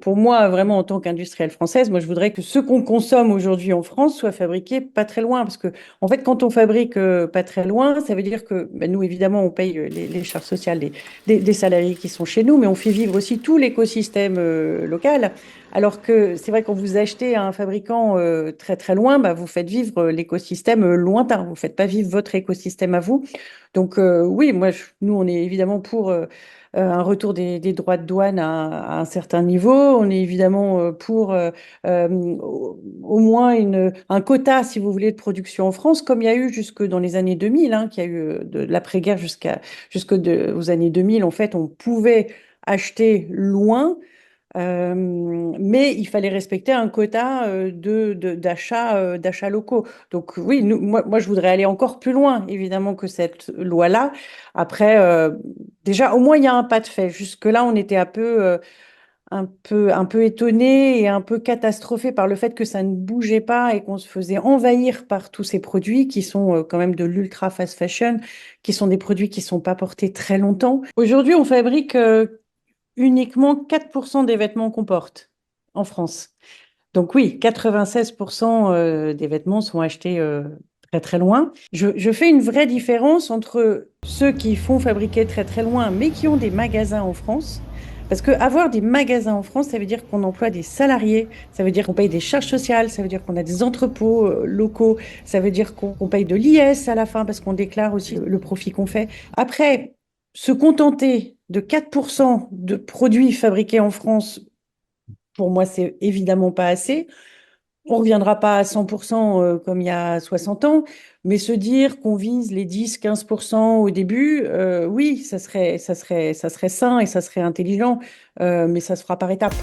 Pour moi, vraiment, en tant qu'industrielle française, moi, je voudrais que ce qu'on consomme aujourd'hui en France soit fabriqué pas très loin. Parce que, en fait, quand on fabrique pas très loin, ça veut dire que ben, nous, évidemment, on paye les charges sociales des salariés qui sont chez nous, mais on fait vivre aussi tout l'écosystème local. Alors que c'est vrai, quand vous achetez un fabricant très très loin, bah, vous faites vivre l'écosystème lointain. Vous ne faites pas vivre votre écosystème à vous. Donc oui, moi, nous, on est évidemment pour un retour des droits de douane à un certain niveau. On est évidemment pour au moins un quota, si vous voulez, de production en France, comme il y a eu jusque dans les années 2000, hein, qu'il y a eu de l'après-guerre aux années 2000. En fait, on pouvait acheter loin mais il fallait respecter un quota d'achats locaux. Donc oui, moi, je voudrais aller encore plus loin, évidemment, que cette loi-là. Après, déjà, au moins, il y a un pas de fait. Jusque-là, on était un peu étonné et un peu catastrophé par le fait que ça ne bougeait pas et qu'on se faisait envahir par tous ces produits qui sont quand même de l'ultra fast fashion, qui sont des produits qui ne sont pas portés très longtemps. Aujourd'hui, on fabrique uniquement 4% des vêtements qu'on porte en France. Donc oui, 96% des vêtements sont achetés très très loin. Je fais une vraie différence entre ceux qui font fabriquer très très loin, mais qui ont des magasins en France. Parce que avoir des magasins en France, ça veut dire qu'on emploie des salariés, ça veut dire qu'on paye des charges sociales, ça veut dire qu'on a des entrepôts locaux, ça veut dire qu'on paye de l'IS à la fin parce qu'on déclare aussi le profit qu'on fait. Après, se contenter de 4% de produits fabriqués en France, pour moi, c'est évidemment pas assez. On ne reviendra pas à 100% comme il y a 60 ans, mais se dire qu'on vise les 10-15% au début, oui, ça serait sain et ça serait intelligent, mais ça se fera par étapes.